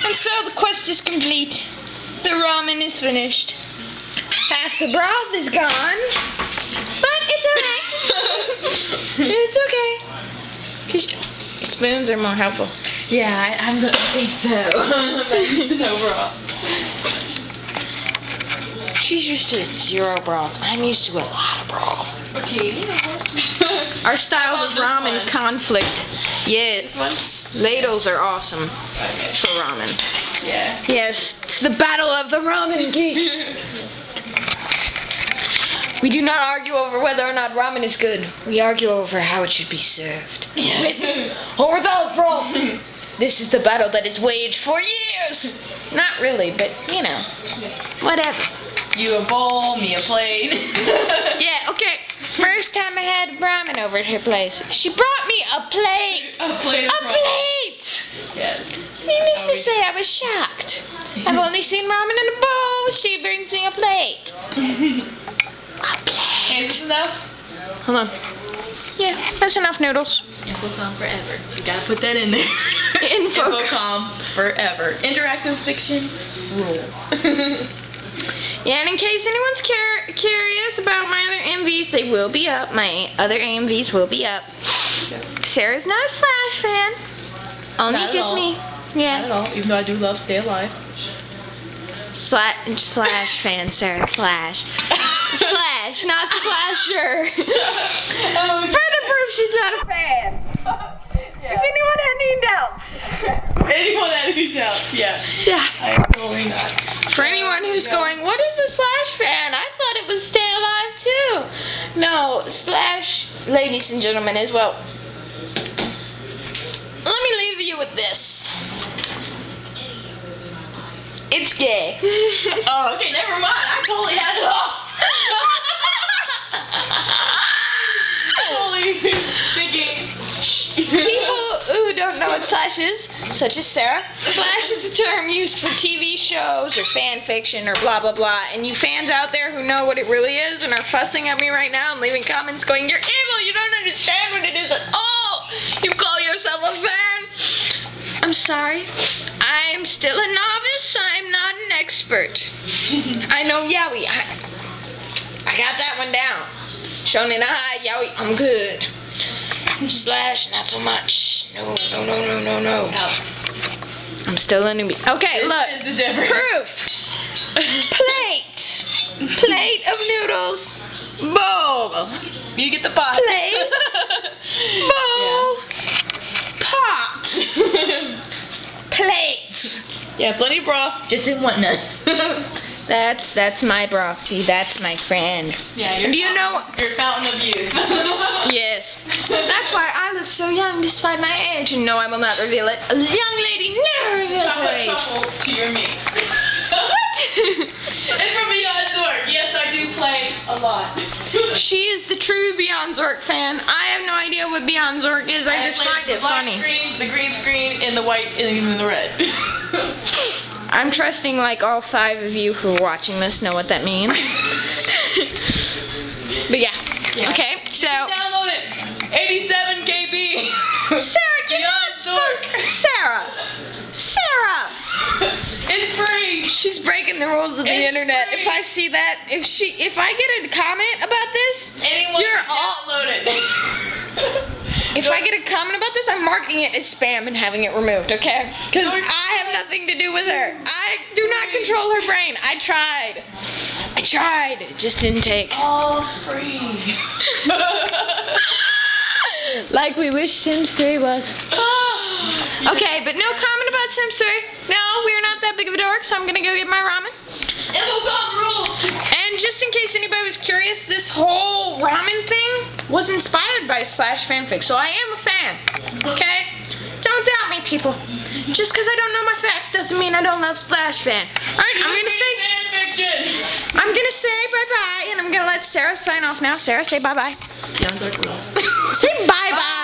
And so the quest is complete. The ramen is finished. Half the broth is gone. But it's okay. It's okay. 'Cause spoons are more helpful. Yeah, I think so. But just no broth. She's used to 0 broth. I'm used to a lot of broth. Okay. Our styles of This ramen one. conflict. Yes. This one? Ladles are awesome Okay. for ramen. Yeah. Yes, it's the battle of the ramen geeks. We do not argue over whether or not ramen is good. We argue over how it should be served. Yes. With or without broth. This is the battle that is waged for years. Not really, but you know, whatever. You a bowl, me a plate. Yeah, okay. First time I had ramen over at her place, she brought me a plate. A plate of A broth. plate! Yes. Needless to say, I was shocked. I've only seen ramen in a bowl. She brings me a plate. A plate. Is this enough? Hold on. Yeah, that's enough noodles. Infocom forever. You gotta put that in there. Info. Infocom forever. Interactive fiction rules. Yeah, and in case anyone's curious about my other MVs, they will be up. My other AMVs will be up. Sarah's not a Slash fan. Only Not at just all. me. Not Yeah. at all. Even though I do love Stay Alive. Slash fan, Sarah. Slash. Slash, not Slasher. Further proof she's not a fan. If anyone had any doubts. Anyone had any doubts? Yeah. Yeah. I am totally not. For anyone who's going, what is a Slash fan? I thought it was Stay Alive too. No, Slash, ladies and gentlemen, as well. Let me leave you with this. It's gay. Oh, okay, never mind. I totally had it all. Totally thinking. People who don't know what Slash is, such as Sarah, Slash is a term used for TV shows or fan fiction or blah blah blah. And you fans out there who know what it really is and are fussing at me right now and leaving comments going, "You're evil, you don't understand what it is at all. You call yourself a fan." I'm sorry. I'm still a novice. I'm not an expert. I know yaoi. I got that one down. Shonen Ai, yaoi, I'm good. Slash, not so much. No. I'm still a newbie. Okay, look. This is the difference. Proof. Plate of noodles. Bowl. You get the pot. Plate. Bowl. Pot. Plate. Yeah, plenty of broth. Just didn't want none. That's my broth. See, that's my friend. Yeah, Do you know? Your fountain of youth. Yes. That's why I look so young despite my age. And no, I will not reveal it. A young lady never reveals her Chocolate age. truffle to your mix. What? It's from Beyond Zork. Yes, I do play a lot. She is the true Beyond Zork fan. I have no idea what Beyond Zork is. I just played find the it black funny. Screen, the green screen, and the white, and the red. I'm trusting like all 5 of you who are watching this know what that means. But yeah. Okay, so Download it. 87 KB. Sarah, you're Beyond not supposed Zork. Sarah! It's free. She's breaking the rules of the It's internet. free. If I see that, if I get a comment about this, Anyone you're can download it. if I get a comment about this, I'm marking it as spam and having it removed, okay? Because Zork. I have nothing to do with her. I do not control her brain. I tried. It just didn't take. All free. Like we wish Sims 3 was. Okay, but no comment about Sims 3. No, we're not that big of a dork, so I'm gonna go get my ramen. Infocom rules. And just in case anybody was curious, this whole ramen thing was inspired by Slash fanfic, so I am a fan. Okay? Don't doubt me, people. Just because I don't know my facts doesn't mean I don't love Slash fan. Alright, I'm gonna say bye-bye, and I'm gonna let Sarah sign off now. Sarah, say bye-bye. Beyond Zork rules. Say bye-bye.